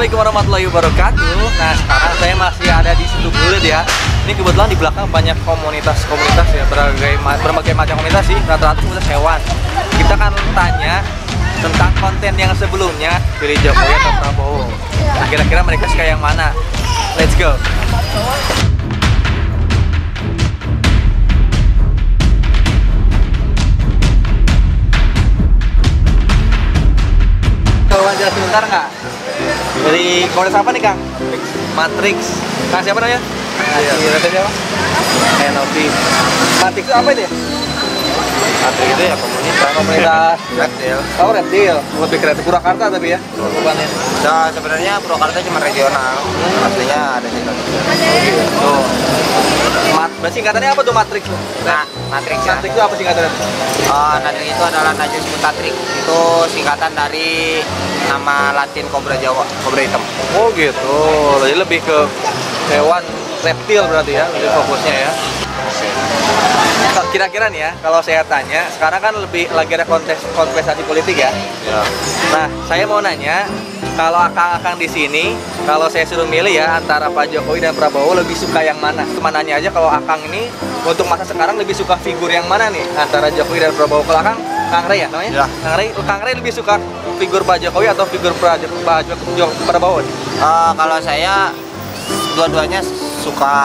Assalamualaikum warahmatullahi wabarakatuh. Nah, sekarang saya masih ada di situ Bulet ya. Ini kebetulan di belakang banyak komunitas ya, berbagai macam komunitas sih, rata-rata komunitas hewan. Kita akan tanya tentang konten yang sebelumnya, pilih Jokowi atau Prabowo. Nah, kira-kira mereka suka yang mana? Let's go. Wawancara sebentar nggak? Dari komunitas apa nih Kang? Matrix. Kang siapa namanya? Iya. Siapa? Enovi. Matrix itu apa itu ya? Matrix itu ya Komunitas reptil. Oh, reptil. Lebih kreatif Purwakarta tapi ya? Bukannya. Nah, sebenarnya Purwakarta cuma regional. Aslinya ada di Indonesia. Tuh. Berarti singkatannya apa tuh Matrix? Nah, Matrix ya. Matrix itu apa singkatannya? Matrix itu adalah Najus Mutatrix. Itu singkatan dari nama Latin kobra Jawa, kobra hitam. Oh gitu. Jadi lebih ke hewan reptil berarti ya, lebih fokusnya ya. Kira-kira nih ya, kalau saya tanya, sekarang kan lagi ada kontestasi politik ya. Ya. Nah, saya mau nanya, kalau akang-akang di sini, kalau saya suruh milih ya antara Pak Jokowi dan Prabowo, lebih suka yang mana? Cuma nanya aja, kalau akang ini untuk masa sekarang lebih suka figur yang mana nih antara Jokowi dan Prabowo? Kalau akang, Kang Rey ya namanya? Ya. Kang Rey lebih suka figur Pak Jokowi atau figur Prabowo? Kalau saya dua-duanya suka.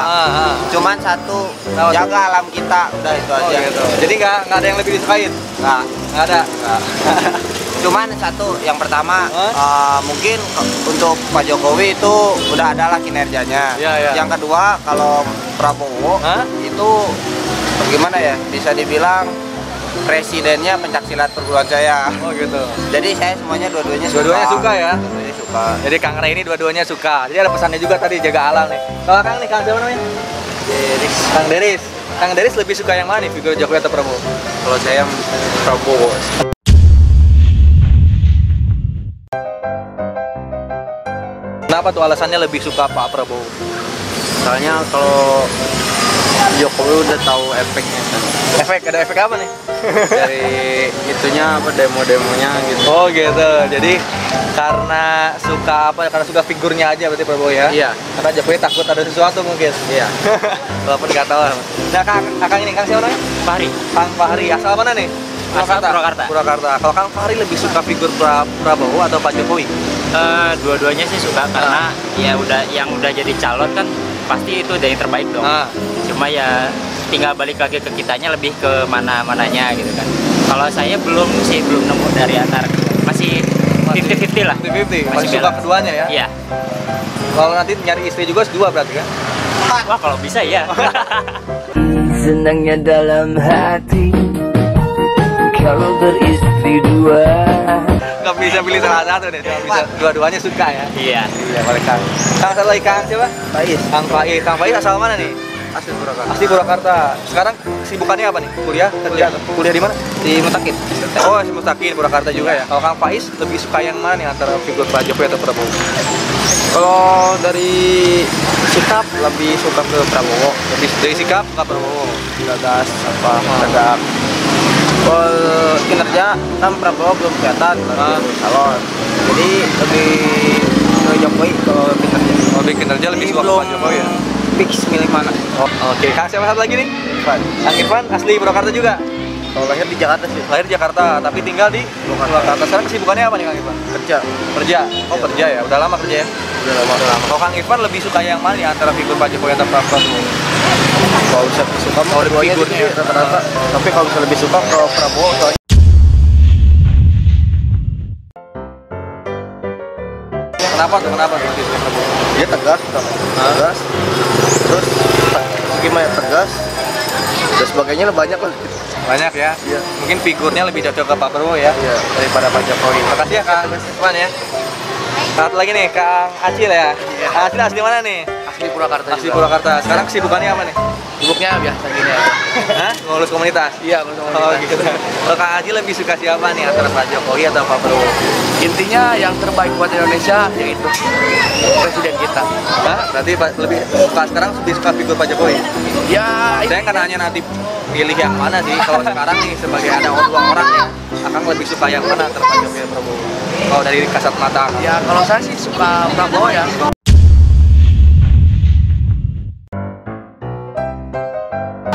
Cuman satu, jaga alam kita, udah itu aja. Gitu. Jadi nggak ada yang lebih disukain? Nggak ada. Cuman satu, yang pertama mungkin untuk Pak Jokowi itu udah ada lah kinerjanya. Ya. Yang kedua, kalau Prabowo itu gimana ya? Bisa dibilang presidennya pencaksilat perguruan saya. Oh gitu. Jadi saya semuanya dua-duanya suka. Dua-duanya suka ya? Dua-duanya suka. Jadi Kang Rey ini dua-duanya suka. Jadi ada pesannya juga tadi, jaga alam nih. Kalau Kang nih, Kang siapa namanya? Deris. Kang Deris. Kang Deris lebih suka yang mana nih, figur Jokowi atau Prabowo? Kalau saya Prabowo. Kenapa tuh alasannya lebih suka Pak Prabowo? Soalnya kalau Jokowi udah tahu efeknya kan. Ada efek apa nih? Dari itunya apa, demo-demonya gitu. Oh gitu. Jadi karena suka figurnya aja berarti Prabowo ya? Iya. Karena Jokowi takut ada sesuatu mungkin. Iya. Walaupun nggak tahu. Nah, Kang ini Kang siapa namanya? Fahri. Kang Fahri, asal mana nih? Purwakarta. Kalau Kang Fahri lebih suka figur Prabowo atau Pak Jokowi? Dua-duanya sih suka karena ya yang udah jadi calon kan pasti itu udah yang terbaik dong. Cuma ya tinggal balik lagi ke kitanya, lebih ke mananya gitu kan. Kalau saya belum nemu dari antara, masih 50-50 lah. 50-50. Masih suka keduanya ya? Iya. Kalau nanti nyari istri juga dua berarti kan? Wah, kalau bisa ya. Senangnya dalam hati kalau beristri dua. Nggak bisa pilih salah satu nih, cuma bisa dua-duanya suka ya? Iya. Iya, boleh Kang. Kang satu lagi, Kang siapa? Faiz. Kang Faiz asal mana nih? Asli Purwakarta. Asli Purwakarta. Sekarang kesibukannya apa nih? Kuliah? Kerja? Kuliah di mana? Di Mutakin. Oh, di Mutakin, Purwakarta juga ya. Kalau Kang Faiz lebih suka yang mana nih antara figur Pak Jokowi atau Prabowo? Kalau dari sikap lebih suka ke Prabowo. Lebih dari sikap suka Prabowo. Gagas apa tegak. Kalau kinerja kan Prabowo belum kelihatan calon. Jadi lebih ke Jokowi kalau kinerja. Lebih kinerja lebih suka ke Pak Jokowi ya? Fix milih mana? Oke. Kang siapa satu lagi nih? Irfan. Kang Irfan asli Purwakarta juga? Kalau lahir di Jakarta sih. Lahir di Jakarta, tapi tinggal di Purwakarta. Sekarang kesibukannya apa nih Kang Irfan? Kerja. Oh, kerja ya. Udah lama kerja ya? Udah lama. Kalau Kang Irfan lebih suka yang mana nih antara figur Pak Jokowi atau Prabowo? Kalau bisa suka mau figurnya rata-rata. Tapi kalau bisa lebih suka ke Prabowo soalnya. Kenapa tuh lebih suka Prabowo? Dia tegas, terus gimana tegas, dan sebagainya lah, banyak lah. Banyak ya? Iya. Mungkin figurnya lebih cocok ke Pak Prabowo ya? Iya. Daripada Pak Jokowi. Makasih ya Kang Irfan ya. Satu lagi nih, Kang Acil ya? Iya. Kang Acil asli mana nih? Asli Purwakarta. Asli Purwakarta. Sekarang kesibukannya apa nih? sibuknya biasa gini ya. Hah? Ngurus komunitas? Iya, ngurus komunitas. Oh gitu. Kalau Kang Haji lebih suka siapa nih antara Pak Jokowi atau Pak Prabowo? Intinya yang terbaik buat Indonesia yaitu presiden kita. Hah? Berarti lebih suka sekarang lebih suka figur Pak Jokowi? Ya, Saya kan hanya nanti pilih yang mana sih. Kalau sekarang nih sebagai ada dua orang ya, Akang lebih suka yang mana antara Pak Jokowi dan Prabowo? Kalau dari kasat mata Akang. ya kalau saya sih suka Prabowo ya.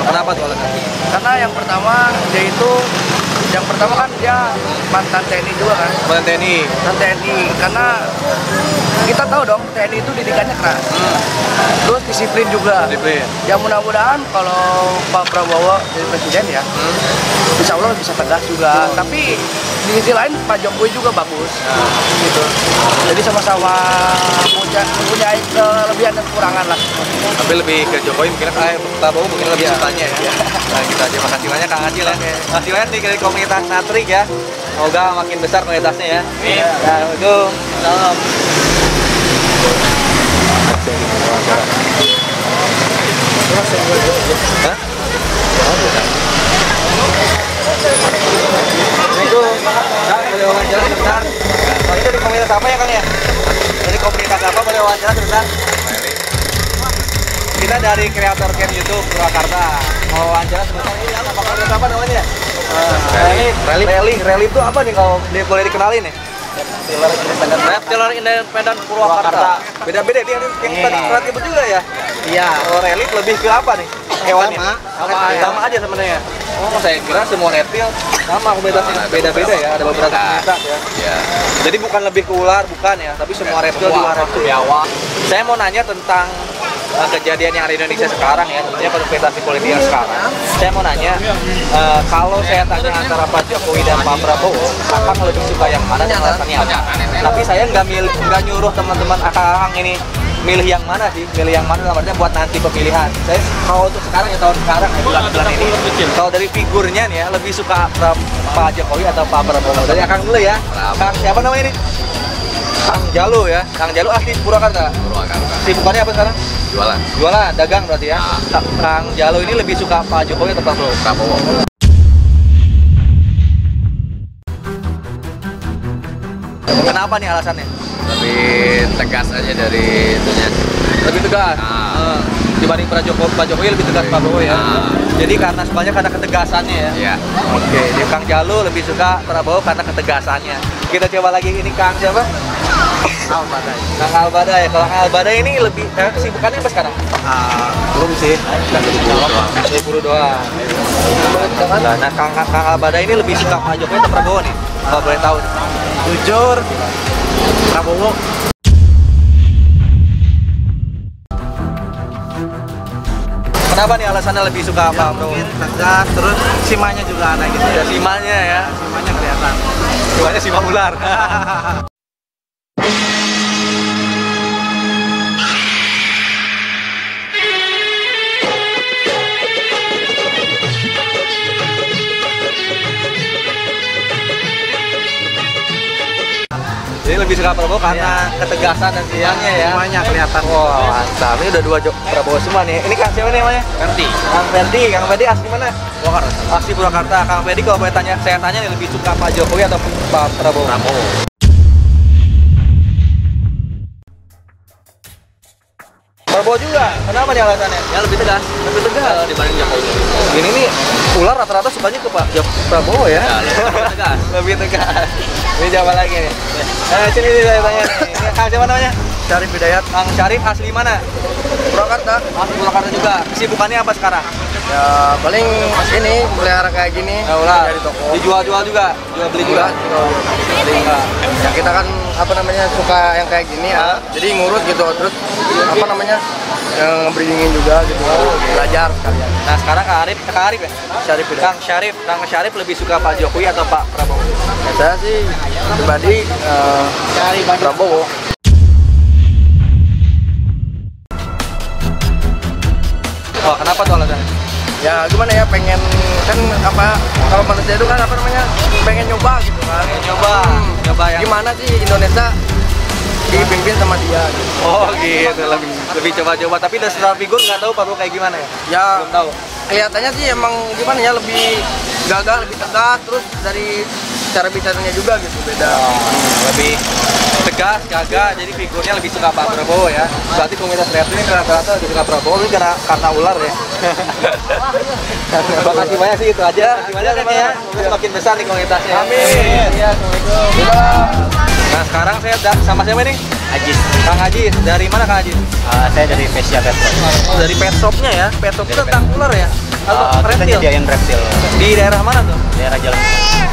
Kenapa tuh alasan? Karena yang pertama kan dia mantan TNI juga kan. Mantan TNI. Mantan TNI karena kita tahu dong TNI itu didikannya keras. Terus disiplin juga. Disiplin. Ya mudah-mudahan kalau Pak Prabowo jadi presiden ya, insya Allah bisa tegas juga. Tapi di sisi lain Pak Jokowi juga bagus, gitu. Jadi sama-sama mempunyai kelebihan dan kekurangan lah. Tapi lebih ke Jokowi mungkin Prabowo mungkin lebih sukanya ya. Nah gitu aja. Makasih banyak Kang Acil ya. Makasih banyak nih dari komunitas Natrik ya. Semoga makin besar komunitasnya ya. Nah itu. Salam. Hah? Itu boleh wawancara sebentar. Itu dari komunitas apa ya Kang ya? Dari komunitas apa boleh wawancara sebentar? Kita dari kreator camp YouTube Purwakarta. Mau wawancara sebentar ini apa komunitas apa namanya? Rally itu apa nih kalau boleh dikenalin nih? Reptiler Independen Purwakarta. Beda-beda dia yang tadi kreatif juga ya? Iya. Kalau rally lebih ke apa nih? Hewannya? Sama aja sebenarnya. Oh, saya kira semua reptil sama komunitasnya beda-beda ya, ada beberapa komunitas ya. Iya. Jadi bukan lebih ke ular, bukan ya, tapi semua reptil juga reptil. Saya mau nanya tentang kejadian yang ada di Indonesia sekarang ya, tentunya kontestasi politik yang sekarang. Saya mau nanya, kalau saya tanya antara Pak Jokowi dan Pak Prabowo, Akang lebih suka yang mana dan alasannya apa? Tapi saya nggak nyuruh teman-teman Akang ini milih yang mana sih, milih yang mana dalam artinya buat nanti pemilihan. Saya kalau untuk sekarang ya tahun sekarang ya bulan ini, kalau dari figurnya nih ya lebih suka Pak Jokowi atau Pak Prabowo. Dari Akang dulu ya. Kang siapa namanya ini? Kang Jalu ya. Kang Jalu asli Purwakarta. Sibukannya apa sekarang? Jualan, dagang berarti ya. Kang Jalu ini lebih suka Pak Jokowi atau Pak Prabowo? Kenapa nih alasannya? Lebih tegas aja dari itunya. Lebih tegas. Dibanding Pak Jokowi lebih tegas Pak Prabowo ya. Jadi karena sebanyak karena ketegasannya ya. Iya. Oke, jadi Kang Jalu lebih suka Prabowo karena ketegasannya. Kita coba lagi ini Kang siapa? Al-Badai. Kang Al-Badai. Kalau Kang Al-Badai ini lebih kesibukannya apa sekarang? Belum sih. Buru doang. Nah, Kang Al-Badai ini lebih suka Pak Jokowi atau Prabowo nih? Kalau boleh tahu. Jujur, Prabowo. Kenapa nih alasannya lebih suka Pak Prabowo? Tegas, terus simanya juga ada gitu Ya simanya ya. Simanya kelihatan. Simanya sima ular. Jadi lebih suka Prabowo karena ketegasan dan simanya ya. Simanya kelihatan. Wah, mantap. Ini udah dua Prabowo semua nih. Ini Kang siapa nih namanya? Ferdi. Kang Ferdi. Kang Ferdi asli mana? Purwakarta. Asli Purwakarta. Kang Ferdi kalau boleh saya tanya nih lebih suka Pak Jokowi atau Pak Prabowo? Prabowo. Prabowo juga. Kenapa nih alasannya? Ya lebih tegas. Lebih tegas. Dibanding Jokowi. Ini nih ular rata-rata sukanya ke Pak Prabowo ya. Ya, lebih tegas. Lebih tegas. Ini jawab lagi nih. Sini saya tanya nih. Ini Kang siapa namanya? Syarif Hidayat. Kang Syarif asli mana? Purwakarta. Asli Purwakarta juga. Kesibukannya apa sekarang? Ya paling ini pelihara kayak gini. Ular. Dari toko. Dijual-jual juga. Jual beli juga. Ya kita kan apa namanya suka yang kayak gini ya. Jadi ngurus gitu terus apa namanya yang breedingin juga gitu. Belajar sekalian. Nah sekarang Kang Arif ya? Syarif Hidayat. Kang Syarif lebih suka Pak Jokowi atau Pak Prabowo? Ya, saya sih pribadi Prabowo. Wah kenapa tuh alasannya? Ya gimana ya pengen kan apa kalau manusia itu kan apa namanya pengen nyoba gitu kan. Nyoba ya. Gimana sih Indonesia dipimpin sama dia gitu. Oh gitu, lebih coba-coba. Tapi dari secara figur nggak tahu Pak Prabowo kayak gimana ya? Ya Belum tahu. kelihatannya sih emang gimana ya, lebih gagah, lebih tegas, terus dari cara bicaranya juga gitu beda. Lebih tegas, gagah, jadi figurnya lebih suka Pak Prabowo ya. Berarti komunitas reaksi ini rata-rata lebih suka Prabowo ini karena ular ya. Terima kasih banyak sih, itu aja. Gimana kan ya? Semakin besar nih komunitasnya. Amin. Ya, assalamualaikum. Nah sekarang saya sama siapa nih? Ajis. Kang Ajis. Dari mana Kang Ajis? Saya dari Vesia Pet Shop. Oh, dari pet shopnya ya. Pet shop itu tentang ular ya? Atau Kita reptil? nyediain reptil. Di daerah mana tuh? Daerah Jalan.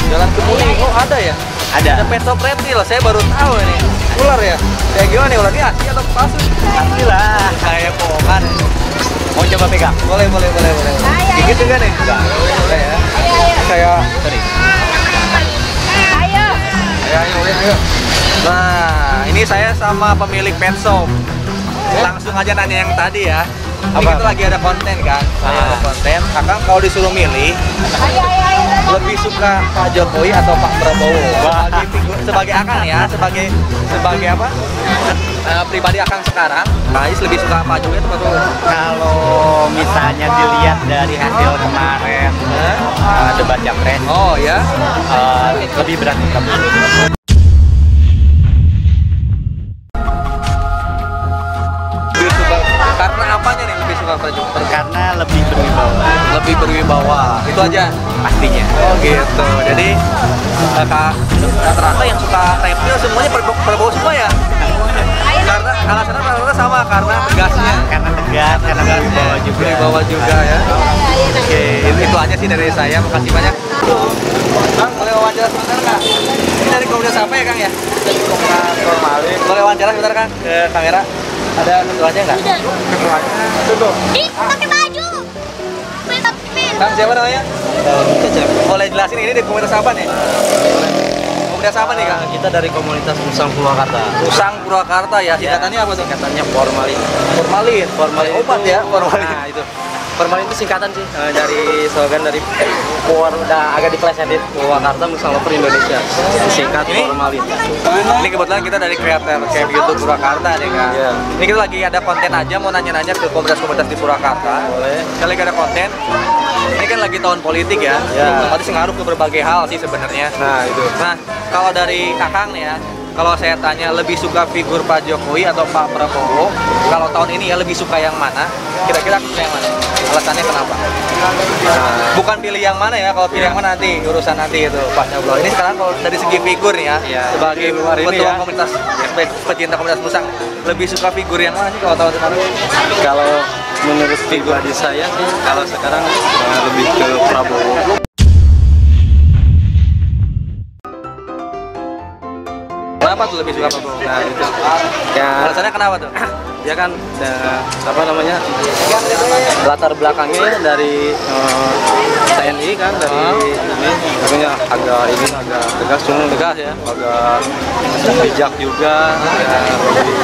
Jalan Kemuning. Oh ada ya? Ada. Ada pet shop reptil. Saya baru tahu ini. Ular ya? Kayak gimana nih ular? Ini asli atau palsu? Alhamdulillah. Kayak bohongan. Mau coba pegang? Boleh. Gigit juga nih? Enggak. Boleh ya. Kayak Sorry. ayo. Nah, ini saya sama pemilik pet shop. Langsung aja nanya yang tadi ya. Ini Apa? kita lagi ada konten kan? Saya ada konten. Akang kalau disuruh milih, lebih suka Pak Jokowi atau Pak Prabowo? Sebagai figur, sebagai Akang ya, sebagai apa? Pribadi Akang sekarang, Pak Ais lebih suka Pak Jokowi atau Pak Prabowo? Kalau misalnya dilihat dari hasil kemarin debat Capres, Oh ya. lebih berat ke Prabowo. Lebih suka karena apanya nih lebih suka Pak Jokowi? Karena lebih berwibawa Lebih berwibawa. Itu aja. pastinya. Oh gitu. Jadi rata-rata yang suka reptil semuanya Prabowo semua ya? Karena alasannya rata-rata sama, karena tegasnya. Karena tegas, karena berwibawa juga. Berwibawa juga ya. Oke, itu aja sih dari saya. Makasih banyak. Kang, boleh wawancara sebentar nggak? Ini dari komunitas apa ya Kang ya? Formalin. Boleh wawancara sebentar Kang ke kamera? Ada ketuanya nggak? Ketuanya. Tuh. Ih, pakai baju. Kang siapa namanya? Boleh jelasin ini dari komunitas apa nih? Komunitas apa nih Kang? Kita dari komunitas Musang Purwakarta. Musang Purwakarta ya. Singkatannya apa tuh? Singkatannya formalin. Formalin obat ya, formalin. Nah, itu. Formalin itu singkatan sih dari slogan dari udah agak diplesetin Purwakarta Musang Lover Indonesia. Singkat Ini? formalin. Ini kebetulan kita dari kreator kayak YouTube Purwakarta nih Kang. Iya. Ini kita lagi ada konten aja, mau nanya-nanya ke komunitas-komunitas di Purwakarta. Boleh. Kita lagi ada konten. Ini kan lagi tahun politik ya. Iya. Otomatis ngaruh ke berbagai hal sih sebenarnya. Nah, itu. Nah, kalau dari Kakang nih ya, kalau saya tanya lebih suka figur Pak Jokowi atau Pak Prabowo, kalau tahun ini ya lebih suka yang mana? Kira-kira suka yang mana? Alasannya kenapa? Bukan pilih yang mana ya, kalau pilih yang mana nanti urusan nanti itu Pak Nyoblol. Ini sekarang kalau dari segi figur nih ya, Iya, sebagai di luar ini ketua ya. komunitas pecinta komunitas musang, lebih suka figur yang mana sih kalau tahun kemarin? Kalau menurut pribadi saya sih, kalau sekarang lebih ke Prabowo. Kenapa tuh lebih suka Prabowo? Nah, itu. Ya, Alasannya kenapa tuh? dia kan apa namanya, latar belakangnya dari TNI kan, dari ini makanya agak tegas, cuma Tegas ya. agak bijak juga ya, lebih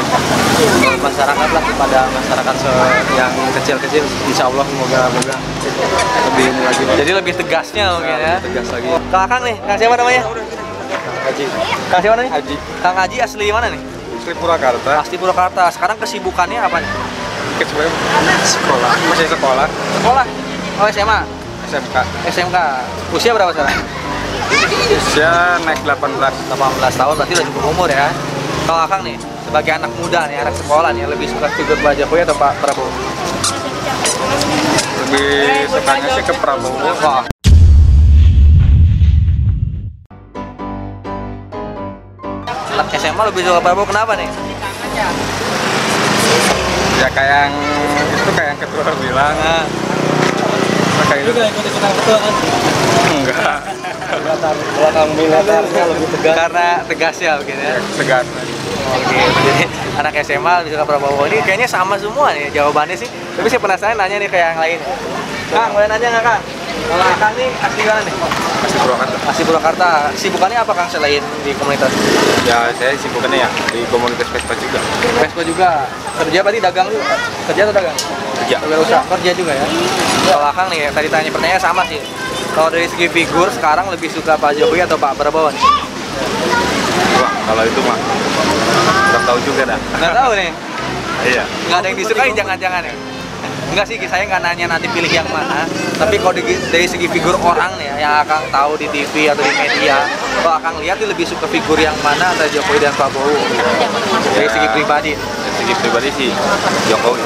masyarakat lah, kepada masyarakat yang kecil-kecil, insya Allah moga lebih ini lagi, Jadi lebih tegasnya mungkin ya. tegas lagi. Kakang nih, Kang siapa namanya? Haji Kang siapa namanya? Haji Kang Haji asli mana nih? Sri Purwakarta, Asli Purwakarta. Sekarang kesibukannya apa nih? sekolah, masih sekolah, Sekolah? Oh SMA? SMK, SMK. Usia berapa sekarang? usia naik 18. 18 tahun, berarti udah cukup umur ya. Kalau Akang nih, sebagai anak muda nih, anak sekolah nih, lebih suka figur Pak Jokowi atau Pak Prabowo? Lebih sukanya sih ke Prabowo. Wah. Anak SMA lebih suka Prabowo, kenapa nih? Ya kayak yang ketua bilang, Nah, kayak itu ikut ikutan ketua kan? enggak Belakang militernya lebih tegas. Karena tegas ya mungkin ya. tegas. Oke, jadi anak SMA lebih suka Prabowo. Ini kayaknya sama semua nih jawabannya sih. Tapi saya penasaran nanya nih ke yang lain. Kang, boleh nanya nggak Kang? Kalau Kang nih asli mana nih? Masih Purwakarta. Asli Purwakarta. Sibukannya apa Kang selain di komunitas? Ya saya sibukannya ya di komunitas Vespa juga. Vespa juga. Kerja berarti dagang juga? Kerja atau dagang? Kerja. Usaha. Kerja juga ya? Kalau Kang nih, tadi tanya pertanyaan sama sih. Kalau dari segi figur, sekarang lebih suka Pak Jokowi atau Pak Prabowo nih? Wah, kalau itu mah tahu juga dah. Nggak tahu nih. Iya. Nggak ada yang disukai jangan-jangan ya? Enggak sih, saya nggak nanya nanti pilih yang mana. Tapi kalau dari segi figur orang nih ya, yang Akang tahu di TV atau di media, kalau Akang lihat dia lebih suka figur yang mana antara Jokowi dan Prabowo? Dari segi pribadi. Dari segi pribadi sih Jokowi.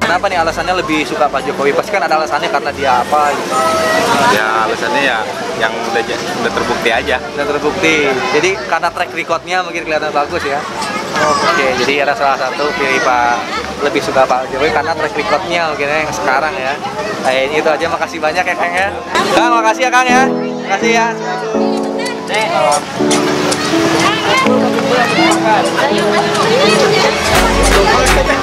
Kenapa nih alasannya lebih suka Pak Jokowi? Pasti kan ada alasannya karena dia apa gitu. Ya alasannya ya yang udah terbukti aja. Udah terbukti. Jadi karena track recordnya mungkin kelihatan bagus ya. Oke, jadi ada salah satu pilih Pak lebih suka Pak Jokowi karena track recordnya mungkin ya, yang sekarang ya. Nah, itu aja, makasih banyak ya Kang ya. Kang, makasih ya Kang ya. Makasih ya. Assalamualaikum.